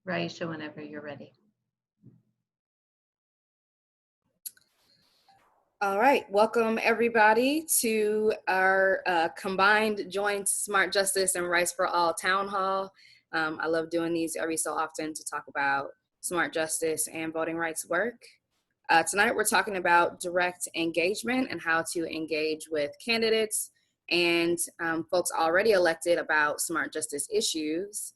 Raisha, whenever you're ready. All right, welcome everybody to our combined joint Smart Justice and Rights for All Town Hall. I love doing these every so often to talk about smart justice and voting rights work. Tonight we're talking about direct engagement and how to engage with candidates and folks already elected about smart justice issues.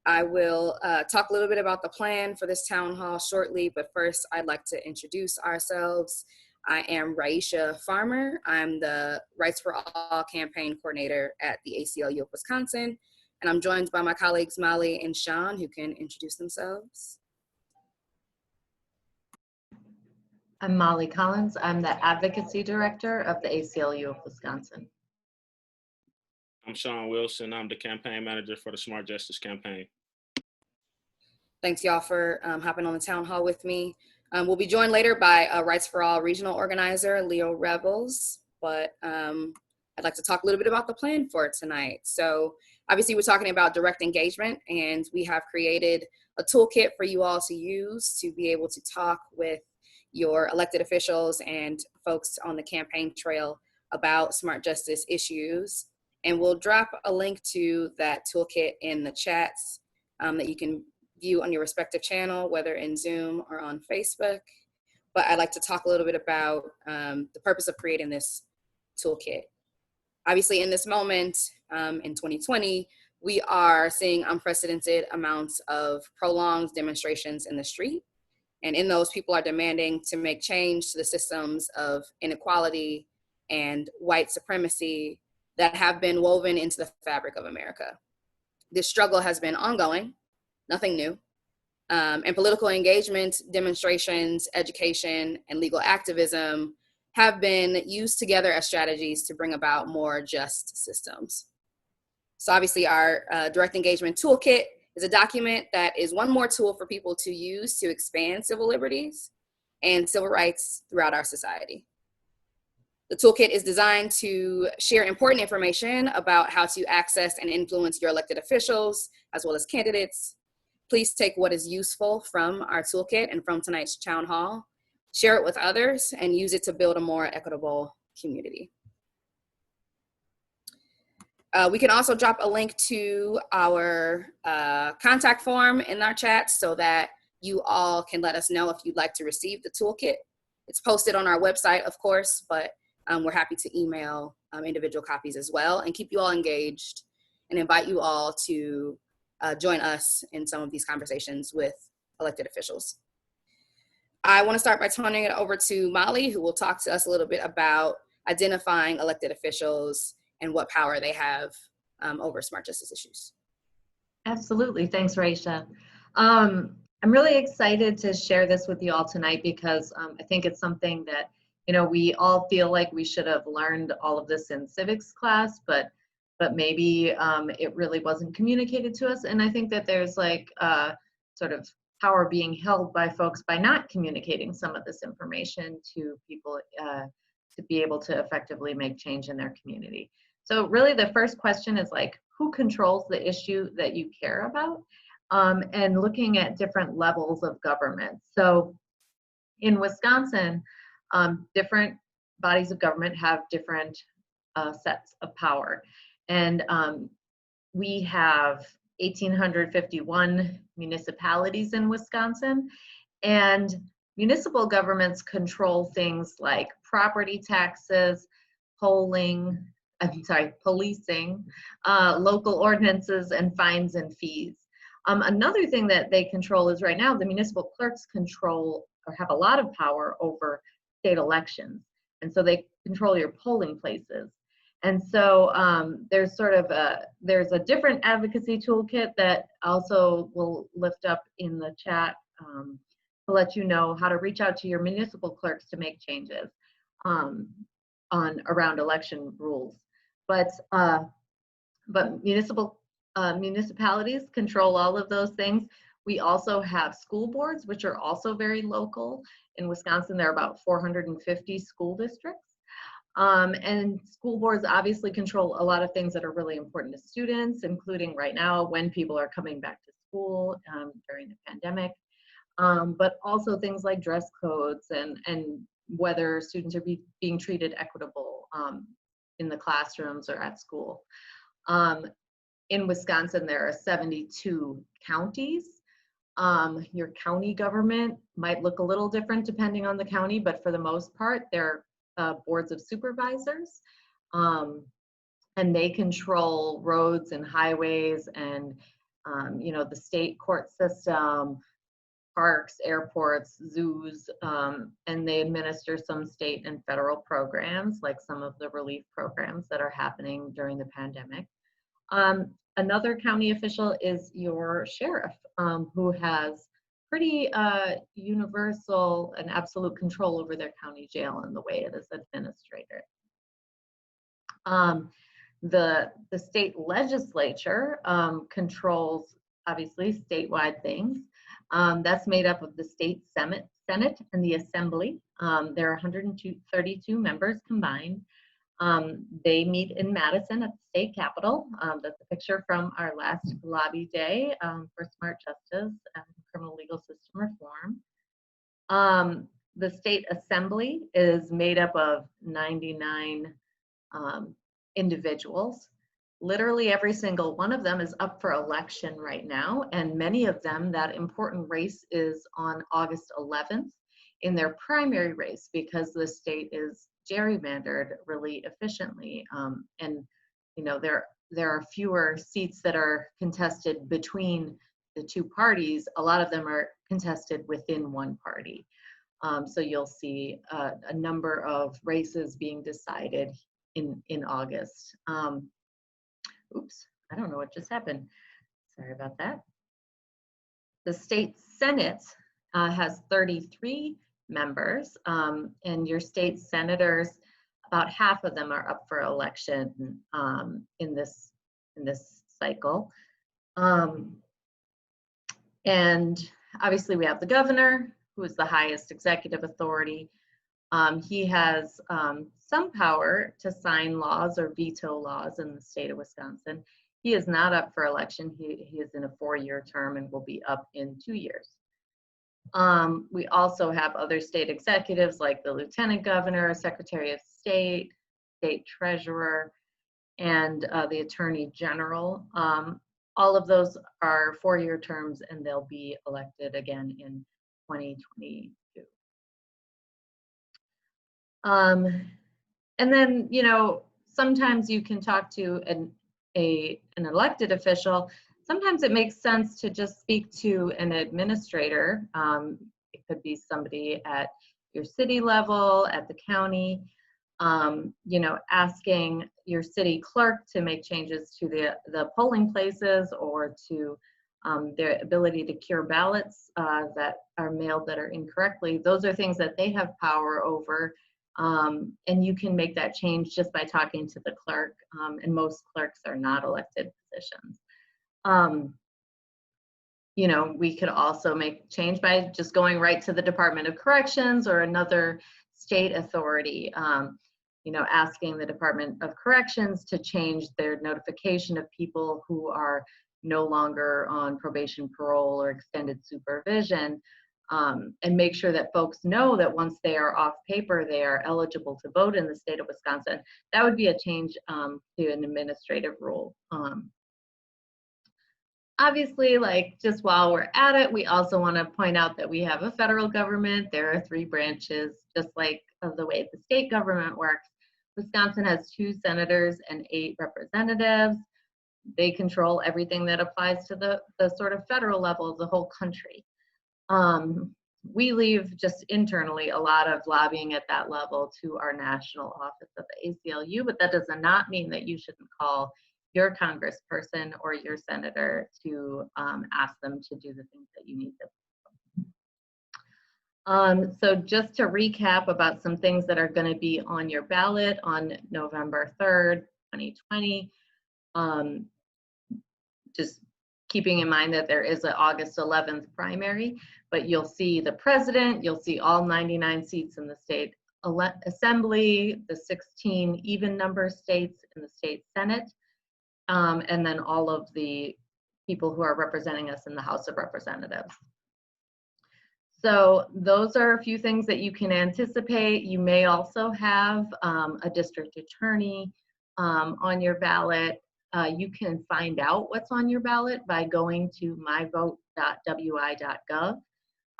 I will talk a little bit about the plan for this town hall shortly, but first I'd like to introduce ourselves. I am Raisha Farmer. I'm the Rights for All campaign coordinator at the ACLU of Wisconsin, and I'm joined by my colleagues Molly and Sean, who can introduce themselves. I'm Molly Collins. I'm the advocacy director of the ACLU of Wisconsin. I'm Sean Wilson. I'm the campaign manager for the Smart Justice campaign. Thanks y'all for hopping on the town hall with me. We'll be joined later by Rights for All regional organizer, Leo Rebels, but I'd like to talk a little bit about the plan for tonight. So obviously we're talking about direct engagement, and we have created a toolkit for you all to use to be able to talk with your elected officials and folks on the campaign trail about smart justice issues. And we'll drop a link to that toolkit in the chats that you can view on your respective channel, whether in Zoom or on Facebook. But I'd like to talk a little bit about the purpose of creating this toolkit. Obviously, in this moment, in 2020, we are seeing unprecedented amounts of prolonged demonstrations in the street. And in those, people are demanding to make change to the systems of inequality and white supremacy that have been woven into the fabric of America. This struggle has been ongoing, nothing new. And political engagement, demonstrations, education, and legal activism have been used together as strategies to bring about more just systems. So obviously our direct engagement toolkit is a document that is one more tool for people to use to expand civil liberties and civil rights throughout our society. The toolkit is designed to share important information about how to access and influence your elected officials, as well as candidates. Please take what is useful from our toolkit and from tonight's town hall, share it with others, and use it to build a more equitable community. We can also drop a link to our contact form in our chat so that you all can let us know if you'd like to receive the toolkit. It's posted on our website, of course, but we're happy to email individual copies as well and keep you all engaged and invite you all to join us in some of these conversations with elected officials. I want to start by turning it over to Molly, who will talk to us a little bit about identifying elected officials and what power they have over smart justice issues. Absolutely. Thanks, Raisha. I'm really excited to share this with you all tonight because I think it's something that, you know, we all feel like we should have learned all of this in civics class, but maybe it really wasn't communicated to us. And I think that there's like sort of power being held by folks by not communicating some of this information to people to be able to effectively make change in their community. So really the first question is like, who controls the issue that you care about? And looking at different levels of government. So in Wisconsin, different bodies of government have different sets of power. And we have 1,851 municipalities in Wisconsin, and municipal governments control things like property taxes, policing, local ordinances, and fines and fees. Another thing that they control is right now the municipal clerks control or have a lot of power over state elections. And so they control your polling places. And so there's sort of there's a different advocacy toolkit that also will lift up in the chat to let you know how to reach out to your municipal clerks to make changes around election rules. But municipalities control all of those things. We also have school boards, which are also very local. In Wisconsin, there are about 450 school districts. And school boards obviously control a lot of things that are really important to students, including right now when people are coming back to school during the pandemic, but also things like dress codes and whether students are being treated equitable in the classrooms or at school. In Wisconsin, there are 72 counties. Your county government might look a little different depending on the county, but for the most part, they're boards of supervisors. And they control roads and highways and the state court system, parks, airports, zoos, and they administer some state and federal programs, like some of the relief programs that are happening during the pandemic. Another county official is your sheriff, who has pretty universal and absolute control over their county jail and the way it is administered. The state legislature controls, obviously, statewide things. That's made up of the state Senate and the Assembly. There are 132 members combined. They meet in Madison at the state capitol. That's a picture from our last lobby day for smart justice and criminal legal system reform. The state assembly is made up of 99 individuals. Literally every single one of them is up for election right now, and many of them, that important race is on August 11th in their primary race, because the state is gerrymandered really efficiently, and there are fewer seats that are contested between the two parties. A lot of them are contested within one party, so you'll see a number of races being decided in August. Oops, I don't know what just happened. Sorry about that. The state Senate has 33 members, and your state senators, about half of them are up for election in this cycle. And obviously we have the governor, who is the highest executive authority. He has some power to sign laws or veto laws in the state of Wisconsin. He is not up for election. He is in a 4-year term and will be up in 2 years. We also have other state executives like the lieutenant governor, secretary of state, state treasurer, and the attorney general. All of those are 4-year terms, and they'll be elected again in 2022. And then, sometimes you can talk to an elected official. Sometimes it makes sense to just speak to an administrator. It could be somebody at your city level, at the county, asking your city clerk to make changes to the polling places or to their ability to cure ballots that are mailed that are incorrectly. Those are things that they have power over. And you can make that change just by talking to the clerk, and most clerks are not elected positions. We could also make change by just going right to the Department of Corrections or another state authority, asking the Department of Corrections to change their notification of people who are no longer on probation, parole, or extended supervision. And make sure that folks know that once they are off paper, they are eligible to vote in the state of Wisconsin. That would be a change to an administrative rule. Obviously, just while we're at it, we also want to point out that we have a federal government. There are 3 branches, just like the way the state government works. Wisconsin has 2 senators and 8 representatives. They control everything that applies to the sort of federal level of the whole country. We leave just internally a lot of lobbying at that level to our national office of the ACLU, but that does not mean that you shouldn't call your congressperson or your senator to ask them to do the things that you need them. So just to recap about some things that are going to be on your ballot on November 3rd, 2020. Just keeping in mind that there is an August 11th primary, but you'll see the president, you'll see all 99 seats in the state assembly, the 16 even number states in the state senate, and then all of the people who are representing us in the House of Representatives. So those are a few things that you can anticipate. You may also have a district attorney on your ballot. You can find out what's on your ballot by going to myvote.wi.gov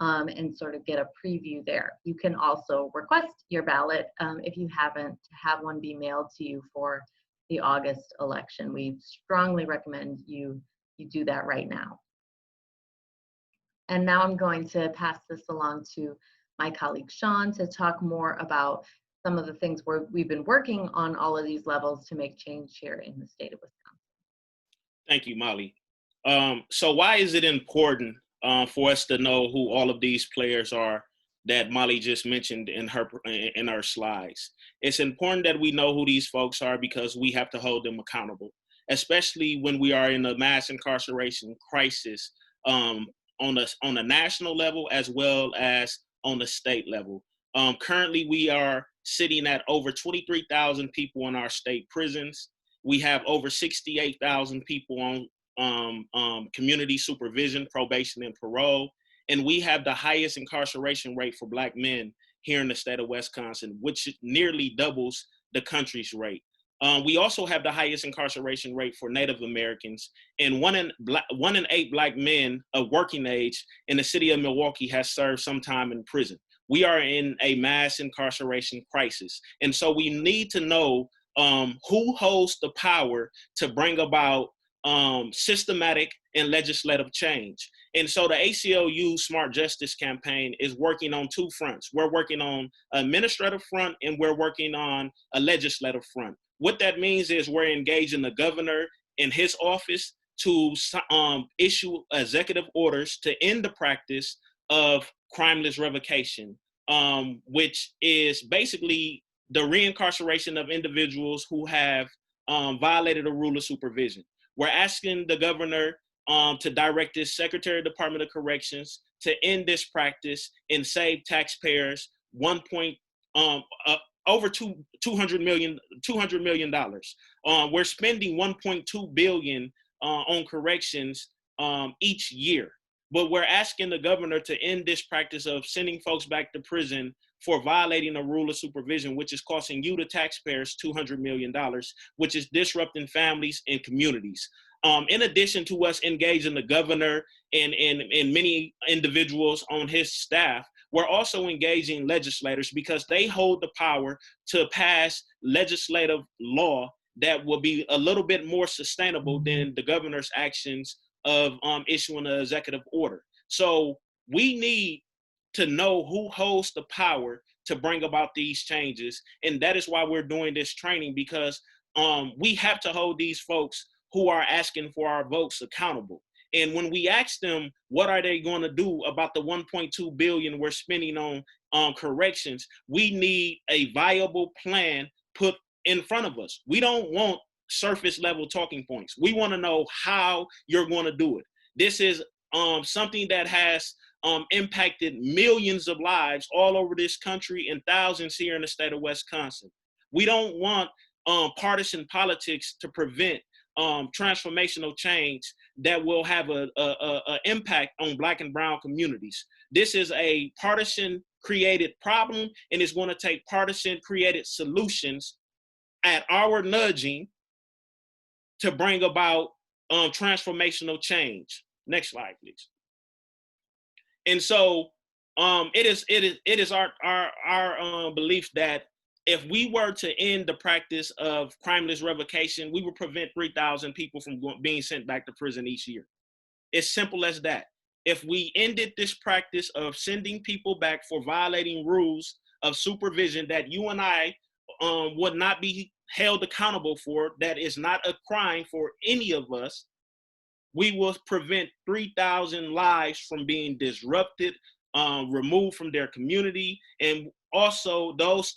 and sort of get a preview there. You can also request your ballot if you haven't, have one be mailed to you for the August election. We strongly recommend you do that right now. And now I'm going to pass this along to my colleague Sean to talk more about some of the things we've been working on all of these levels to make change here in the state of Wisconsin. Thank you, Molly. So why is it important for us to know who all of these players are that Molly just mentioned in her slides? It's important that we know who these folks are because we have to hold them accountable, especially when we are in a mass incarceration crisis on a national level as well as on the state level. Currently, we are sitting at over 23,000 people in our state prisons. We have over 68,000 people on community supervision, probation, and parole. And we have the highest incarceration rate for Black men here in the state of Wisconsin, which nearly doubles the country's rate. We also have the highest incarceration rate for Native Americans, and 1 in 8 Black men of working age in the city of Milwaukee has served some time in prison. We are in a mass incarceration crisis. And so we need to know who holds the power to bring about systematic and legislative change. And so the ACLU Smart Justice Campaign is working on 2 fronts. We're working on an administrative front and we're working on a legislative front. What that means is we're engaging the governor in his office to issue executive orders to end the practice of crimeless revocation, which is basically the reincarceration of individuals who have violated a rule of supervision. We're asking the governor to direct his Secretary of Department of Corrections to end this practice and save taxpayers over $200 million. We're spending $1.2 billion on corrections each year. But we're asking the governor to end this practice of sending folks back to prison for violating a rule of supervision, which is costing you, the taxpayers, $200 million, which is disrupting families and communities. In addition to us engaging the governor and many individuals on his staff, we're also engaging legislators because they hold the power to pass legislative law that will be a little bit more sustainable than the governor's actions of issuing an executive order. So we need to know who holds the power to bring about these changes. And that is why we're doing this training, because we have to hold these folks who are asking for our votes accountable. And when we ask them, what are they going to do about the $1.2 billion we're spending on corrections, we need a viable plan put in front of us. We don't want surface level talking points. We want to know how you're going to do it. This is something that has impacted millions of lives all over this country and thousands here in the state of Wisconsin. We don't want partisan politics to prevent transformational change that will have an impact on Black and brown communities. This is a partisan created problem, and it's going to take partisan created solutions at our nudging to bring about transformational change. Next slide, please. And so it is our belief that if we were to end the practice of crimeless revocation, we would prevent 3,000 people from being sent back to prison each year. It's simple as that. If we ended this practice of sending people back for violating rules of supervision that you and I would not be held accountable for, that is not a crime for any of us, we will prevent 3,000 lives from being disrupted, removed from their community, and also those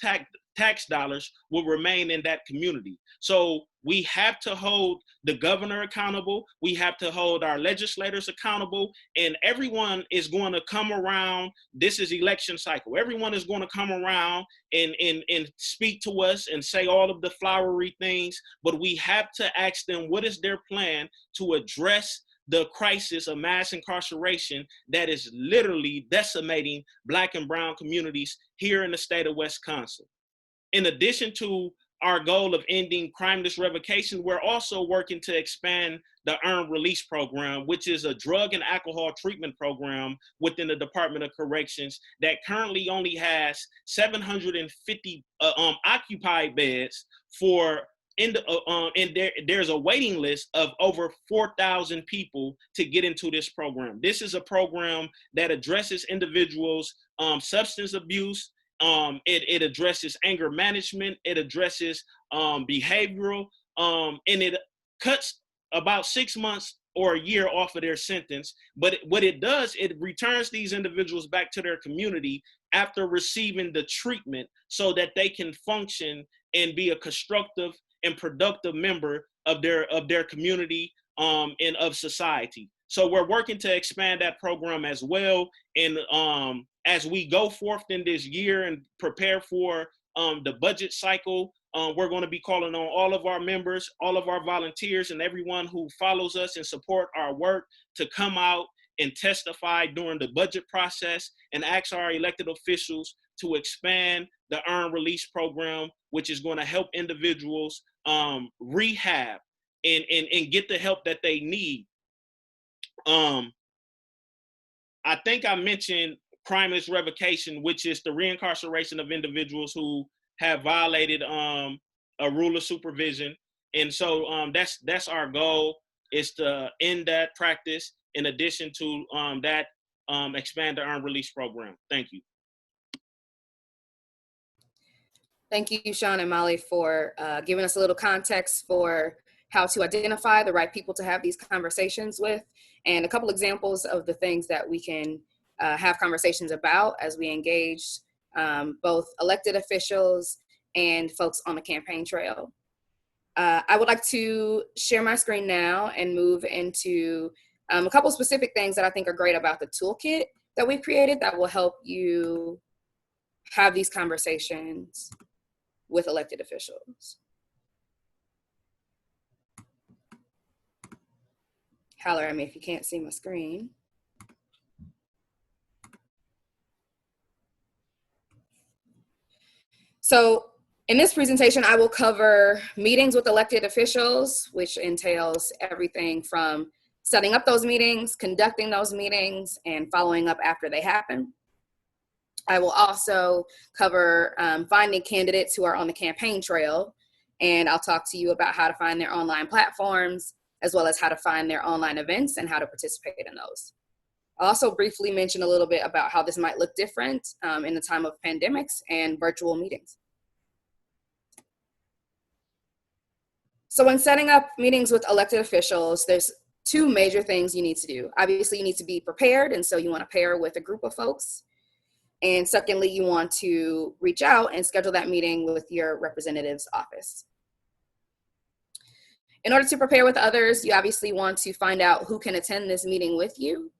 tax dollars will remain in that community. So we have to hold the governor accountable. We have to hold our legislators accountable, and everyone is going to come around. This is election cycle. Everyone is going to come around and speak to us and say all of the flowery things, but we have to ask them what is their plan to address the crisis of mass incarceration that is literally decimating Black and brown communities here in the state of Wisconsin. In addition to our goal of ending crimeless revocation, we're also working to expand the Earned Release Program, which is a drug and alcohol treatment program within the Department of Corrections that currently only has 750 occupied beds for and there's a waiting list of over 4,000 people to get into this program. This is a program that addresses individuals' substance abuse. It addresses anger management. It addresses behavioral, and it cuts about 6 months or a year off of their sentence. But what it does, it returns these individuals back to their community after receiving the treatment so that they can function and be a constructive and productive member of their community and of society. So we're working to expand that program as well. And as we go forth in this year and prepare for the budget cycle, we're going to be calling on all of our members, all of our volunteers, and everyone who follows us and support our work to come out and testify during the budget process and ask our elected officials to expand the Earned Release Program, which is going to help individuals rehab and get the help that they need. I think I mentioned crimeless revocation, which is the reincarceration of individuals who have violated a rule of supervision. And so that's our goal, is to end that practice. In addition to that, expand the Earned Release Program. Thank you. Thank you, Sean and Molly, for giving us a little context for how to identify the right people to have these conversations with, and a couple examples of the things that we can have conversations about as we engage both elected officials and folks on the campaign trail. I would like to share my screen now and move into a couple specific things that I think are great about the toolkit that we've created that will help you have these conversations with elected officials. Holler at me if you can't see my screen. So in this presentation, I will cover meetings with elected officials, which entails everything from setting up those meetings, conducting those meetings, and following up after they happen. I will also cover finding candidates who are on the campaign trail, and I'll talk to you about how to find their online platforms, as well as how to find their online events and how to participate in those. I'll also briefly mention a little bit about how this might look different in the time of pandemics and virtual meetings. So when setting up meetings with elected officials, there's two major things you need to do. Obviously, you need to be prepared, and so you want to pair with a group of folks. And secondly, you want to reach out and schedule that meeting with your representative's office. In order to prepare with others, you obviously want to find out who can attend this meeting with you,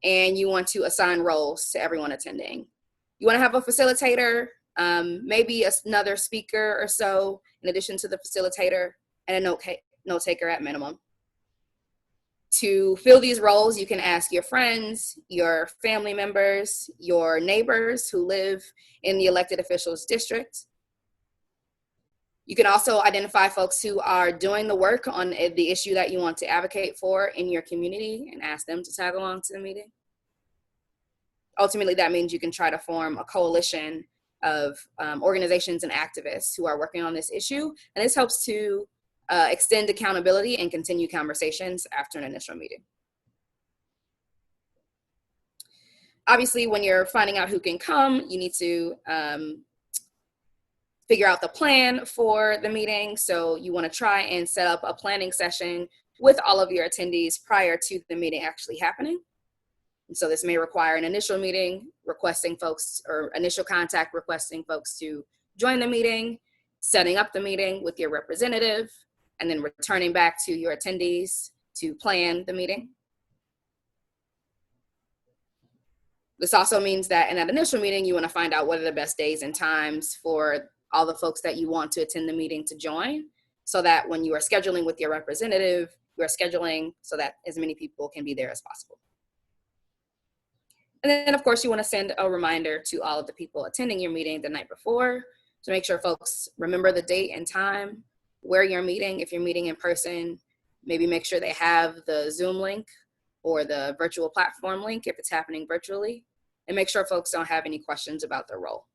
and you want to assign roles to everyone attending. You want to have a facilitator, maybe another speaker or so, in addition to the facilitator, and a note taker at minimum. To fill these roles, you can ask your friends, your family members, your neighbors who live in the elected officials district. You can also identify folks who are doing the work on the issue that you want to advocate for in your community and ask them to tag along to the meeting. Ultimately, that means you can try to form a coalition of organizations and activists who are working on this issue, and this helps to extend accountability and continue conversations after an initial meeting. Obviously, when you're finding out who can come, you need to figure out the plan for the meeting. So you want to try and set up a planning session with all of your attendees prior to the meeting actually happening. And so this may require an initial meeting requesting folks, or initial contact requesting folks to join the meeting, setting up the meeting with your representative, and then returning back to your attendees to plan the meeting. This also means that in that initial meeting, you want to find out what are the best days and times for all the folks that you want to attend the meeting to join, so that when you are scheduling with your representative, we're scheduling so that as many people can be there as possible. And then of course you want to send a reminder to all of the people attending your meeting the night before to make sure folks remember the date and time, where you're meeting. If you're meeting in person, maybe make sure they have the Zoom link or the virtual platform link if it's happening virtually, and make sure folks don't have any questions about their role.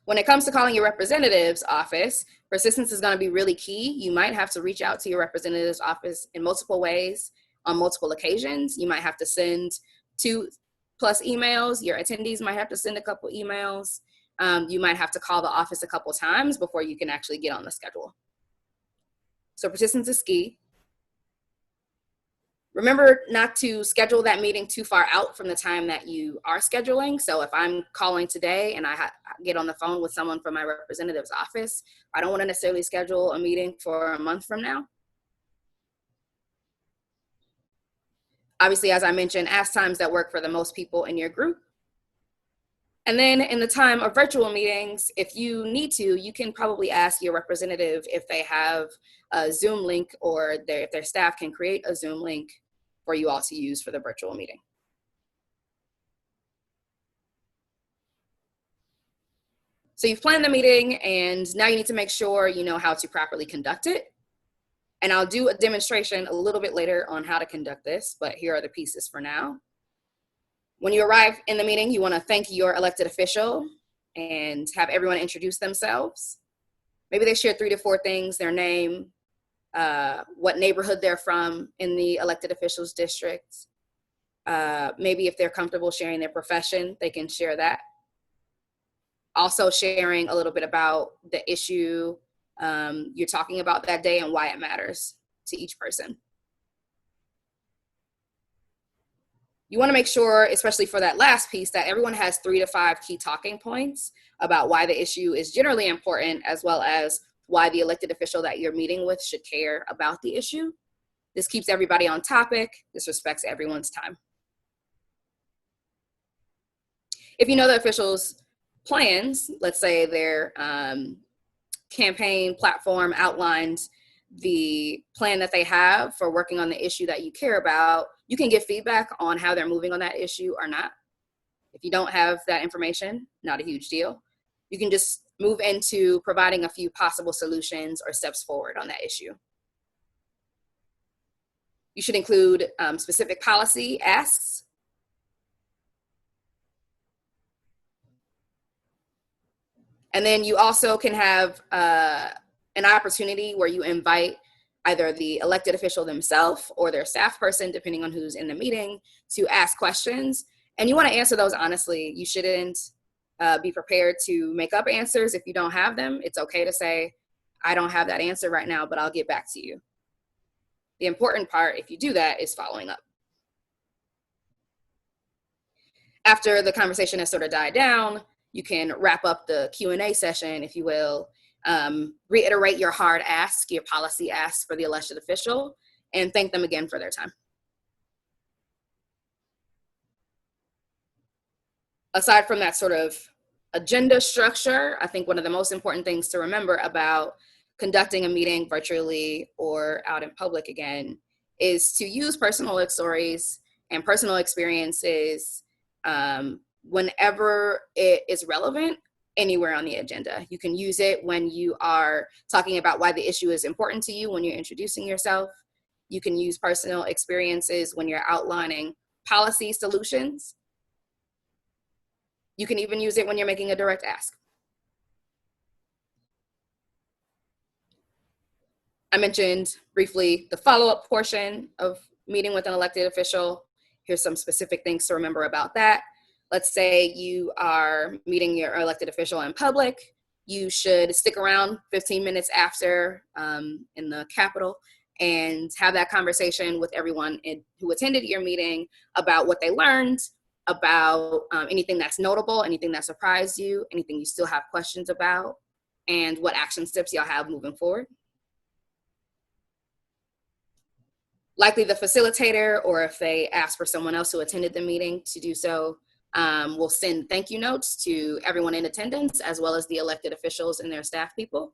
When it comes to calling your representative's office, persistence is going to be really key. You might have to reach out to your representative's office in multiple ways on multiple occasions. You might have to send 2+ emails. Your attendees might have to send a couple emails. You might have to call the office a couple times before you can actually get on the schedule. So persistence is key. Remember not to schedule that meeting too far out from the time that you are scheduling. So if I'm calling today and I get on the phone with someone from my representative's office, I don't want to necessarily schedule a meeting for a month from now. Obviously, as I mentioned, ask times that work for the most people in your group. And then in the time of virtual meetings, if you need to, you can probably ask your representative if they have a Zoom link, or if their staff can create a Zoom link for you all to use for the virtual meeting. So you've planned the meeting, and now you need to make sure you know how to properly conduct it. And I'll do a demonstration a little bit later on how to conduct this, but here are the pieces for now. When you arrive in the meeting, you want to thank your elected official and have everyone introduce themselves. Maybe they share 3 to 4 things: their name, what neighborhood they're from in the elected official's district. Maybe if they're comfortable sharing their profession, they can share that. Also sharing a little bit about the issue you're talking about that day and why it matters to each person. You want to make sure, especially for that last piece, that everyone has 3 to 5 key talking points about why the issue is generally important, as well as why the elected official that you're meeting with should care about the issue. This keeps everybody on topic. This respects everyone's time. If you know the official's plans, let's say their campaign platform outlines the plan that they have for working on the issue that you care about, you can give feedback on how they're moving on that issue or not. If you don't have that information, not a huge deal. You can just move into providing a few possible solutions or steps forward on that issue. You should include specific policy asks. And then you also can have an opportunity where you invite either the elected official themselves or their staff person, depending on who's in the meeting, to ask questions. And you want to answer those honestly. You shouldn't be prepared to make up answers if you don't have them. It's okay to say, I don't have that answer right now, but I'll get back to you. The important part, if you do that, is following up. After the conversation has sort of died down, you can wrap up the Q&A session, if you will, reiterate your hard ask, your policy ask for the elected official, and thank them again for their time. Aside from that sort of agenda structure, I think one of the most important things to remember about conducting a meeting virtually or out in public again is to use personal stories and personal experiences whenever it is relevant anywhere on the agenda. You can use it when you are talking about why the issue is important to you, when you're introducing yourself. You can use personal experiences when you're outlining policy solutions. You can even use it when you're making a direct ask. I mentioned briefly the follow-up portion of meeting with an elected official. Here's some specific things to remember about that. Let's say you are meeting your elected official in public. You should stick around 15 minutes after in the Capitol and have that conversation with everyone who attended your meeting about what they learned, about anything that's notable, anything that surprised you, anything you still have questions about, and what action steps y'all have moving forward. Likely the facilitator, or if they ask for someone else who attended the meeting to do so, will send thank you notes to everyone in attendance, as well as the elected officials and their staff people.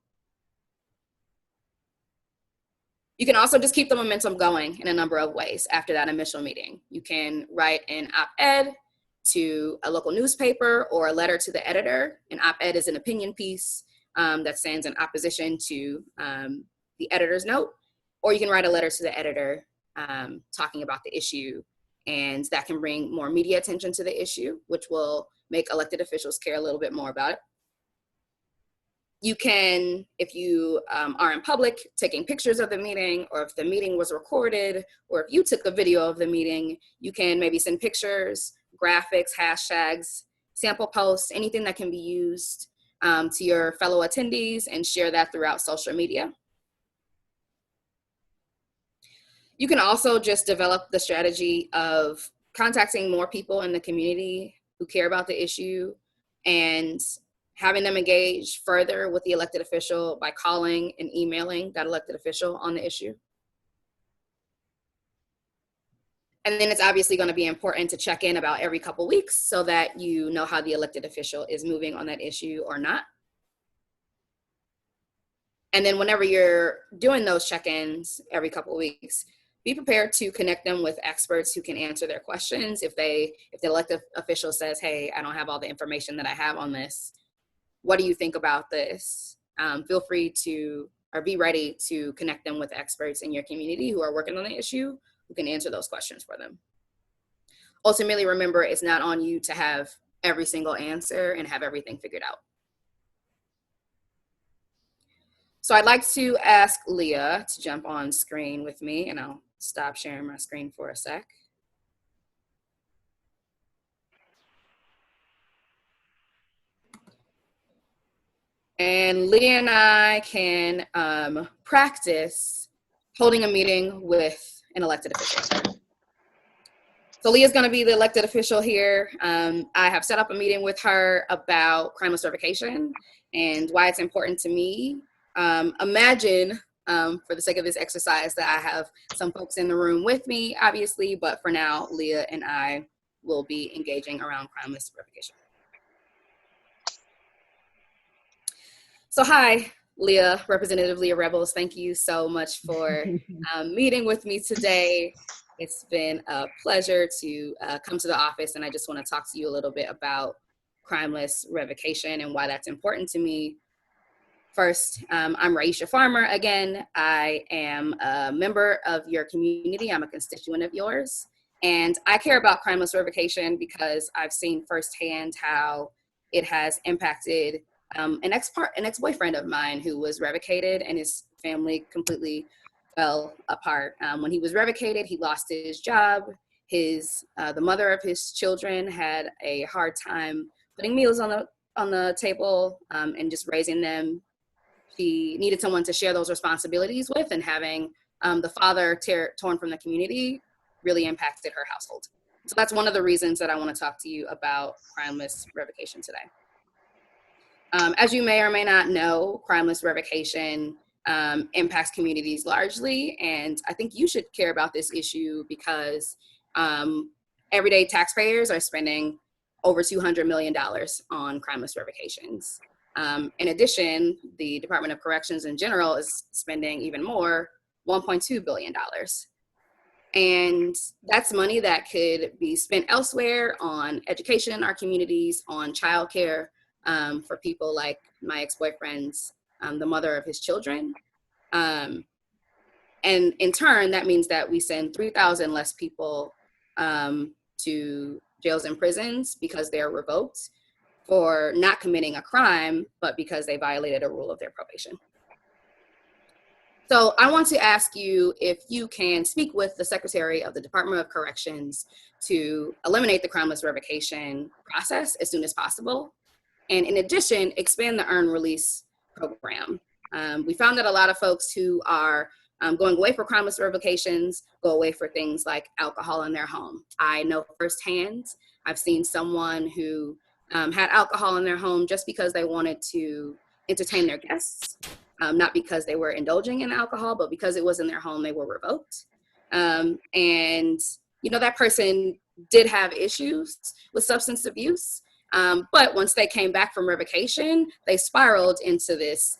You can also just keep the momentum going in a number of ways after that initial meeting. You can write an op-ed to a local newspaper or a letter to the editor. An op-ed is an opinion piece that stands in opposition to the editor's note, or you can write a letter to the editor talking about the issue, and that can bring more media attention to the issue, which will make elected officials care a little bit more about it. You can, if you are in public, taking pictures of the meeting, or if the meeting was recorded, or if you took a video of the meeting, you can maybe send pictures, graphics, hashtags, sample posts, anything that can be used to your fellow attendees, and share that throughout social media. You can also just develop the strategy of contacting more people in the community who care about the issue and having them engage further with the elected official by calling and emailing that elected official on the issue. And then it's obviously going to be important to check in about every couple weeks so that you know how the elected official is moving on that issue or not. And then whenever you're doing those check-ins every couple weeks, be prepared to connect them with experts who can answer their questions. If the elected official says, hey, I don't have all the information that I have on this, what do you think about this? Feel free to, or be ready to connect them with experts in your community who are working on the issue, who can answer those questions for them. Ultimately, remember, it's not on you to have every single answer and have everything figured out. So I'd like to ask Leah to jump on screen with me, and I'll stop sharing my screen for a sec. And Leah and I can practice holding a meeting with an elected official. So Leah's going to be the elected official here. I have set up a meeting with her about crimeless revocation and why it's important to me. Imagine, for the sake of this exercise, that I have some folks in the room with me, obviously, but for now, Leah and I will be engaging around crimeless revocation. So hi, Leah, Representative Leah Rebels. Thank you so much for meeting with me today. It's been a pleasure to come to the office, and I just want to talk to you a little bit about crimeless revocation and why that's important to me. First, I'm Raisha Farmer again. I am a member of your community. I'm a constituent of yours. And I care about crimeless revocation because I've seen firsthand how it has impacted an ex-boyfriend of mine who was revocated, and his family completely fell apart. When he was revocated, he lost his job. The mother of his children had a hard time putting meals on the table and just raising them. She needed someone to share those responsibilities with, and having the father torn from the community really impacted her household. So that's one of the reasons that I want to talk to you about crimeless revocation today. As you may or may not know, crimeless revocation impacts communities largely, and I think you should care about this issue because everyday taxpayers are spending over $200 million on crimeless revocations. In addition, the Department of Corrections in general is spending even more, $1.2 billion. And that's money that could be spent elsewhere on education in our communities, on childcare for people like my ex-boyfriend's, the mother of his children. And in turn, that means that we send 3,000 less people to jails and prisons because they're revoked for not committing a crime, but because they violated a rule of their probation. So I want to ask you if you can speak with the Secretary of the Department of Corrections to eliminate the crimeless revocation process as soon as possible. And in addition, expand the earn release program. We found that a lot of folks who are going away for crimeless revocations go away for things like alcohol in their home. I know firsthand, I've seen someone who had alcohol in their home just because they wanted to entertain their guests, not because they were indulging in alcohol, but because it was in their home, they were revoked. And you know, that person did have issues with substance abuse, but once they came back from revocation, they spiraled into this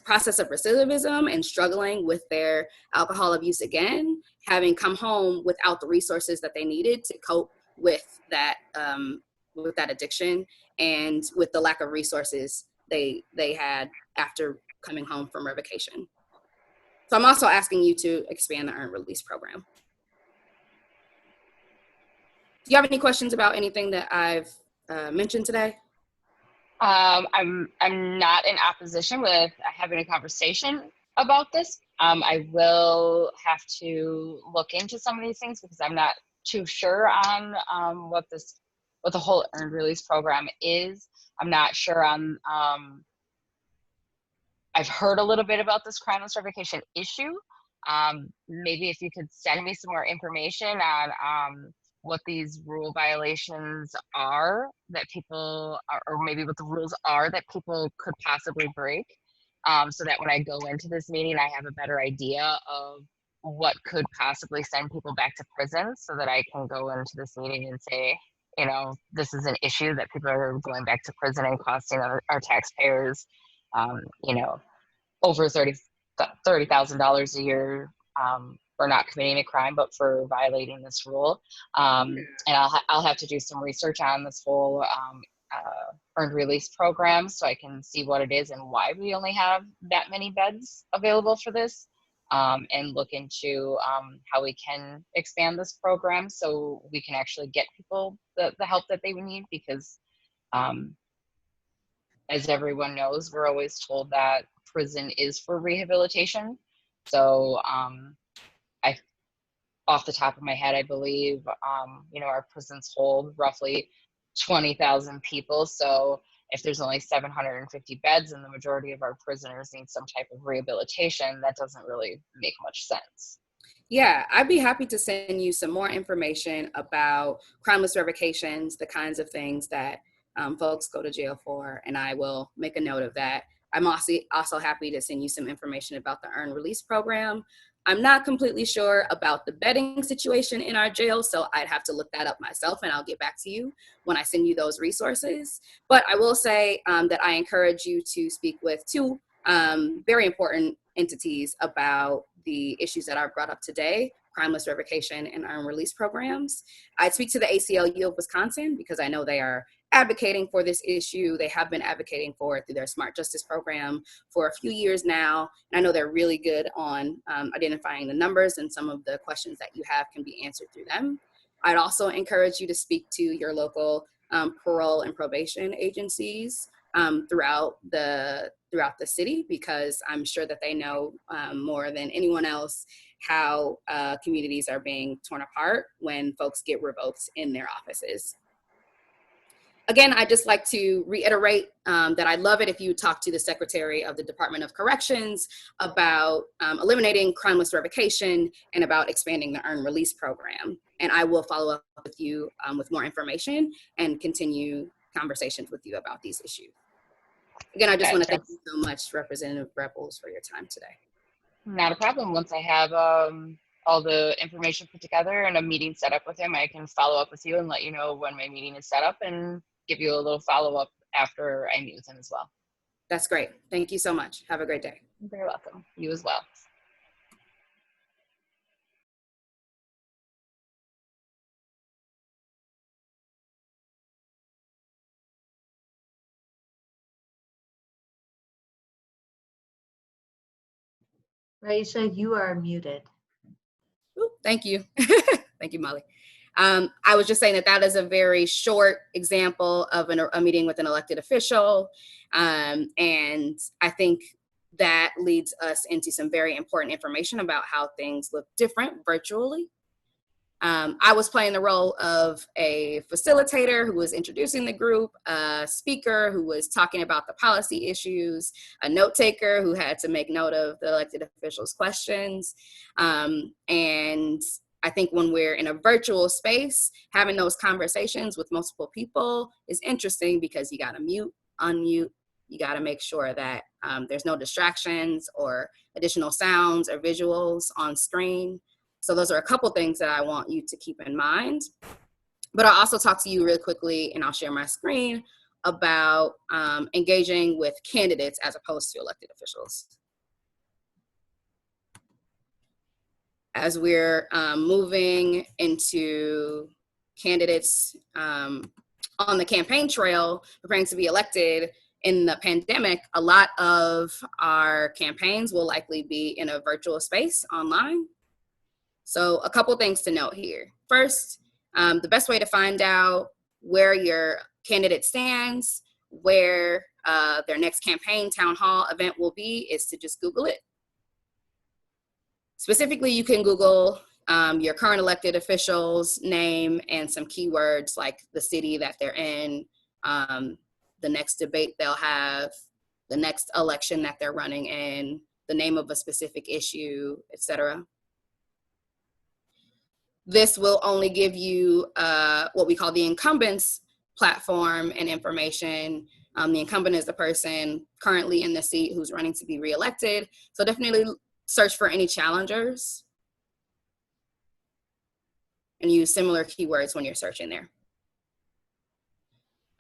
process of recidivism and struggling with their alcohol abuse again, having come home without the resources that they needed to cope with that addiction, and with the lack of resources they had after coming home from revocation. So I'm also asking you to expand the earned release program. Do you have any questions about anything that I've mentioned today? I'm not in opposition with having a conversation about this. I will have to look into some of these things because I'm not too sure on what the whole earned release program is. I'm not sure on. I've heard a little bit about this crimeless revocation issue. Maybe if you could send me some more information on what these rule violations are that people are, or maybe what the rules are that people could possibly break, so that when I go into this meeting, I have a better idea of what could possibly send people back to prison, so that I can go into this meeting and say, you know, this is an issue that people are going back to prison and costing our taxpayers, you know, over $30,000 a year for not committing a crime, but for violating this rule. And I'll have to do some research on this whole earned release program so I can see what it is and why we only have that many beds available for this, and look into how we can expand this program so we can actually get people the help that they would need, because as everyone knows, we're always told that prison is for rehabilitation. So I, off the top of my head, I believe, you know, our prisons hold roughly 20,000 people. So if there's only 750 beds and the majority of our prisoners need some type of rehabilitation, that doesn't really make much sense. Yeah, I'd be happy to send you some more information about crimeless revocations, the kinds of things that folks go to jail for, and I will make a note of that. I'm also happy to send you some information about the earned release program. I'm not completely sure about the bedding situation in our jail, so I'd have to look that up myself, and I'll get back to you when I send you those resources. But I will say that I encourage you to speak with two very important entities about the issues that are brought up today: crimeless revocation and earned release programs. I'd speak to the ACLU of Wisconsin because I know they are advocating for this issue. They have been advocating for it through their Smart Justice program for a few years now. And I know they're really good on identifying the numbers, and some of the questions that you have can be answered through them. I'd also encourage you to speak to your local parole and probation agencies throughout the city, because I'm sure that they know more than anyone else how communities are being torn apart when folks get revoked in their offices. Again, I'd just like to reiterate that I'd love it if you talk to the Secretary of the Department of Corrections about eliminating crimeless revocation and about expanding the earned release program. And I will follow up with you with more information and continue conversations with you about these issues. Again, I just want to thank you so much, Representative Rebels, for your time today. Not a problem. Once I have all the information put together and a meeting set up with him, I can follow up with you and let you know when my meeting is set up and give you a little follow-up after I meet with him as well. That's great. Thank you so much. Have a great day. You're very welcome. You as well. Raisha, you are muted. Ooh, thank you. Thank you, Molly. I was just saying that is a very short example of a meeting with an elected official. And I think that leads us into some very important information about how things look different virtually. I was playing the role of a facilitator who was introducing the group, a speaker who was talking about the policy issues, a note taker who had to make note of the elected officials' questions. And I think when we're in a virtual space, having those conversations with multiple people is interesting because you got to mute, unmute. You got to make sure that there's no distractions or additional sounds or visuals on screen. So those are a couple things that I want you to keep in mind. But I'll also talk to you really quickly, and I'll share my screen, about engaging with candidates as opposed to elected officials. As we're moving into candidates on the campaign trail, preparing to be elected in the pandemic, a lot of our campaigns will likely be in a virtual space online. So a couple things to note here. First, the best way to find out where your candidate stands, where their next campaign town hall event will be, is to just Google it. Specifically, you can Google your current elected official's name and some keywords like the city that they're in, the next debate they'll have, the next election that they're running in, the name of a specific issue, etc. This will only give you what we call the incumbent's platform and information. The incumbent is the person currently in the seat who's running to be reelected. So definitely search for any challengers and use similar keywords when you're searching there.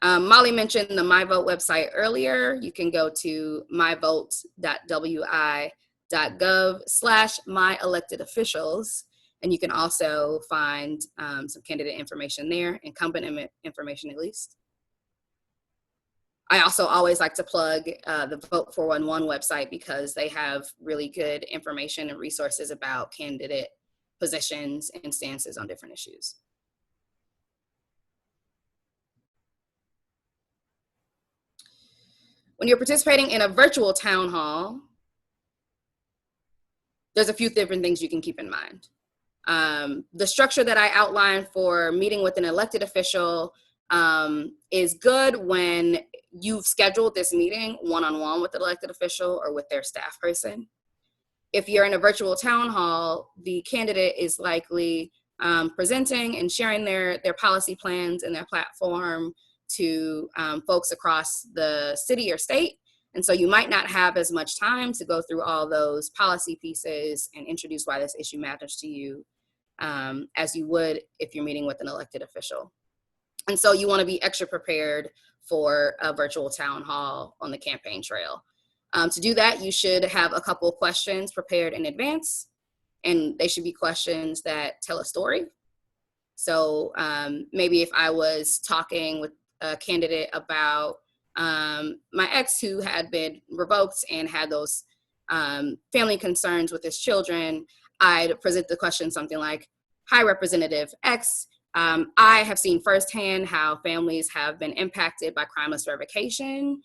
Molly mentioned the MyVote website earlier. You can go to myvote.wi.gov/myelectedofficials, and you can also find some candidate information there, incumbent information at least. I also always like to plug the Vote 411 website because they have really good information and resources about candidate positions and stances on different issues. When you're participating in a virtual town hall, there's a few different things you can keep in mind. The structure that I outlined for meeting with an elected official is good when you've scheduled this meeting one-on-one with the elected official or with their staff person. If you're in a virtual town hall, the candidate is likely presenting and sharing their policy plans and their platform to folks across the city or state. And so you might not have as much time to go through all those policy pieces and introduce why this issue matters to you as you would if you're meeting with an elected official. And so you want to be extra prepared for a virtual town hall on the campaign trail. To do that, you should have a couple questions prepared in advance, and they should be questions that tell a story. So maybe if I was talking with a candidate about my ex who had been revoked and had those family concerns with his children, I'd present the question something like, "Hi, Representative X. I have seen firsthand how families have been impacted by crimeless revocation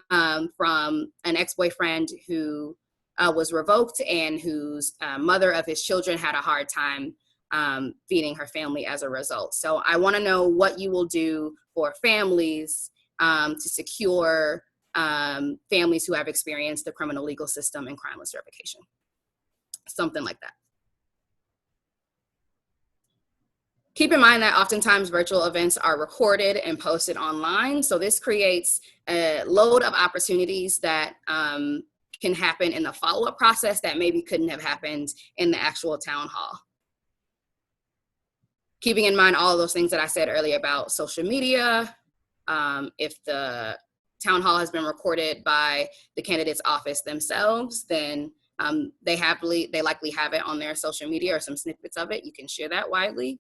from an ex-boyfriend who was revoked and whose mother of his children had a hard time feeding her family as a result. So I want to know what you will do for families to secure families who have experienced the criminal legal system and crimeless revocation." Something like that. Keep in mind that oftentimes virtual events are recorded and posted online. So this creates a load of opportunities that can happen in the follow-up process that maybe couldn't have happened in the actual town hall. Keeping in mind all of those things that I said earlier about social media, if the town hall has been recorded by the candidate's office themselves, then they likely have it on their social media or some snippets of it. You can share that widely.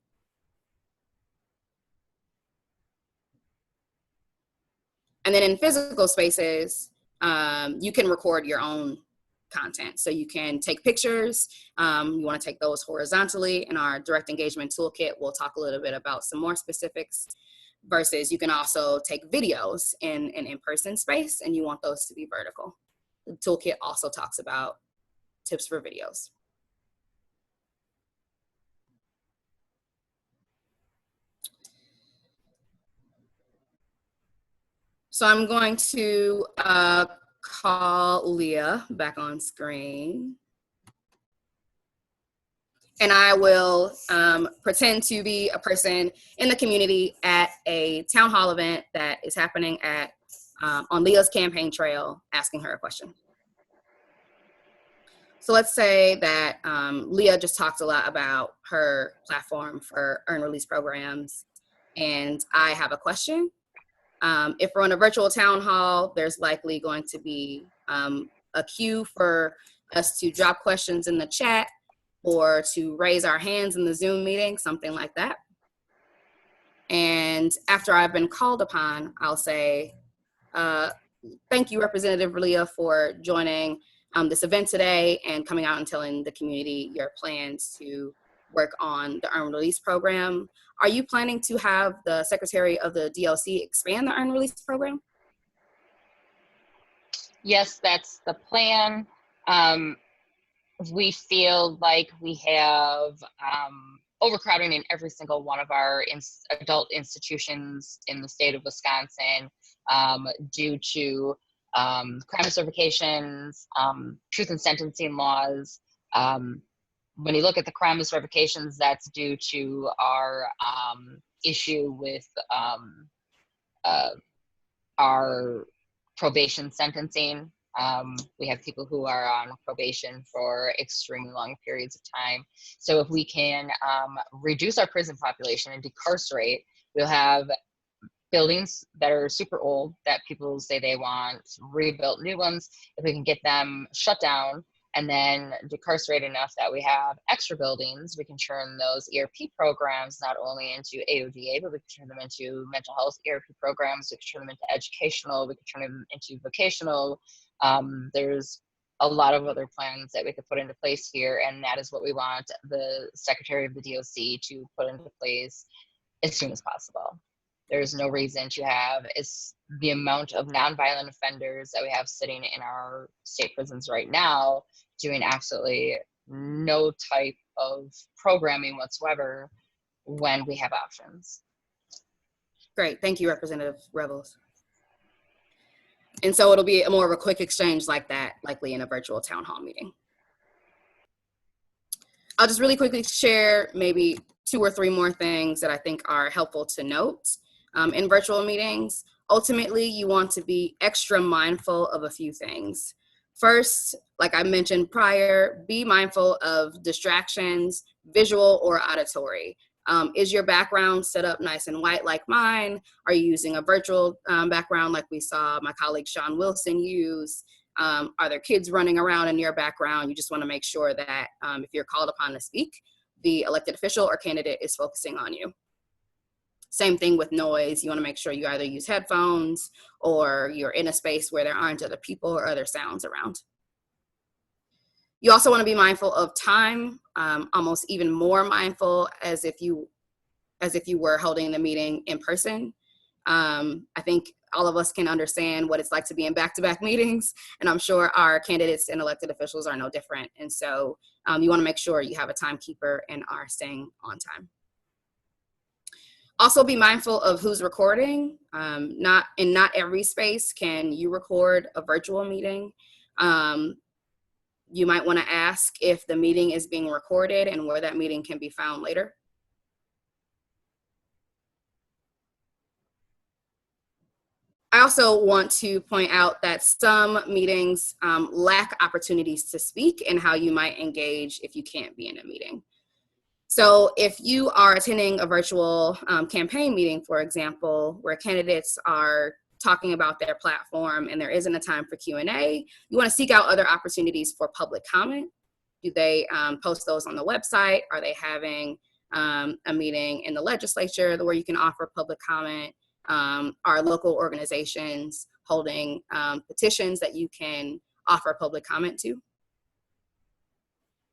And then in physical spaces, you can record your own content. So you can take pictures. You want to take those horizontally. In our direct engagement toolkit, we'll talk a little bit about some more specifics. Versus you can also take videos in an in-person space, and you want those to be vertical. The toolkit also talks about tips for videos. So I'm going to call Leah back on screen. And I will pretend to be a person in the community at a town hall event that is happening at on Leah's campaign trail, asking her a question. So let's say that Leah just talked a lot about her platform for earned release programs, and I have a question. If we're on a virtual town hall, there's likely going to be a queue for us to drop questions in the chat or to raise our hands in the Zoom meeting, something like that. And after I've been called upon, I'll say, thank you, Representative Leah, for joining this event today and coming out and telling the community your plans to work on the Earned Release Program. Are you planning to have the Secretary of the DLC expand the Earned Release Program? Yes, that's the plan. We feel like we have overcrowding in every single one of our adult institutions in the state of Wisconsin due to crime revocations, truth in sentencing laws. When you look at the crime revocations, that's due to our issue with our probation sentencing. We have people who are on probation for extremely long periods of time. So if we can reduce our prison population and decarcerate, we'll have buildings that are super old that people say they want rebuilt new ones. If we can get them shut down and then decarcerate enough that we have extra buildings, we can turn those ERP programs not only into AODA, but we can turn them into mental health ERP programs, we can turn them into educational, we can turn them into vocational. There's a lot of other plans that we could put into place here, and that is what we want the Secretary of the DOC to put into place as soon as possible. There's no reason to have the amount of nonviolent offenders that we have sitting in our state prisons right now doing absolutely no type of programming whatsoever when we have options. Great, thank you, Representative Revels. And so it'll be more of a quick exchange like that, likely in a virtual town hall meeting. I'll just really quickly share maybe 2 or 3 more things that I think are helpful to note in virtual meetings. Ultimately, you want to be extra mindful of a few things. First, like I mentioned prior, be mindful of distractions, visual or auditory. Is your background set up nice and white like mine? Are you using a virtual background like we saw my colleague Sean Wilson use? Are there kids running around in your background? You just want to make sure that if you're called upon to speak, the elected official or candidate is focusing on you. Same thing with noise. You want to make sure you either use headphones or you're in a space where there aren't other people or other sounds around. You also want to be mindful of time, almost even more mindful as if you were holding the meeting in person. I think all of us can understand what it's like to be in back-to-back meetings, and I'm sure our candidates and elected officials are no different. And so you want to make sure you have a timekeeper and are staying on time. Also be mindful of who's recording. Not every space can you record a virtual meeting. You might want to ask if the meeting is being recorded and where that meeting can be found later. I also want to point out that some meetings lack opportunities to speak and how you might engage if you can't be in a meeting. So if you are attending a virtual campaign meeting, for example, where candidates are talking about their platform and there isn't a time for Q&A, you want to seek out other opportunities for public comment. Do they post those on the website? Are they having a meeting in the legislature where you can offer public comment? Are local organizations holding petitions that you can offer public comment to?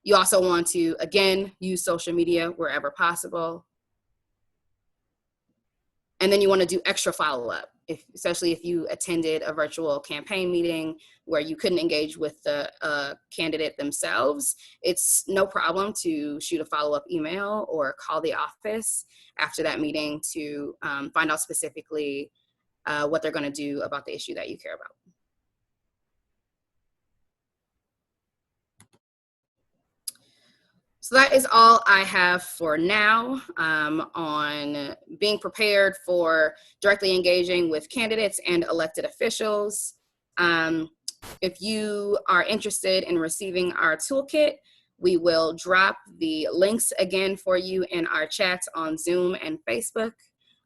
You also want to, again, use social media wherever possible. And then you want to do extra follow-up, especially if you attended a virtual campaign meeting where you couldn't engage with the candidate themselves. It's no problem to shoot a follow-up email or call the office after that meeting to find out specifically what they're going to do about the issue that you care about. So that is all I have for now on being prepared for directly engaging with candidates and elected officials. If you are interested in receiving our toolkit, we will drop the links again for you in our chats on Zoom and Facebook.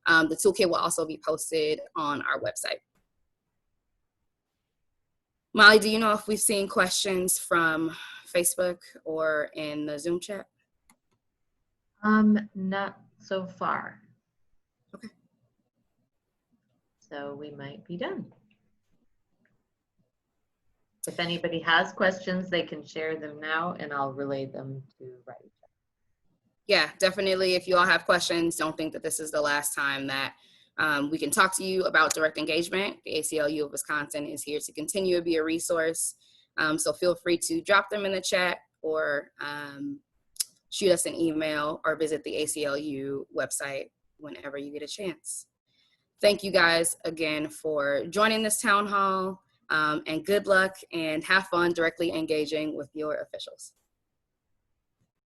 The toolkit will also be posted on our website. Molly, do you know if we've seen questions from Facebook or in the Zoom chat? Not so far. Okay. So we might be done. If anybody has questions, they can share them now and I'll relay them to Raisha. Yeah, definitely. If you all have questions, don't think that this is the last time that we can talk to you about direct engagement. The ACLU of Wisconsin is here to continue to be a resource. So feel free to drop them in the chat or shoot us an email or visit the ACLU website whenever you get a chance. Thank you guys again for joining this town hall, and good luck and have fun directly engaging with your officials.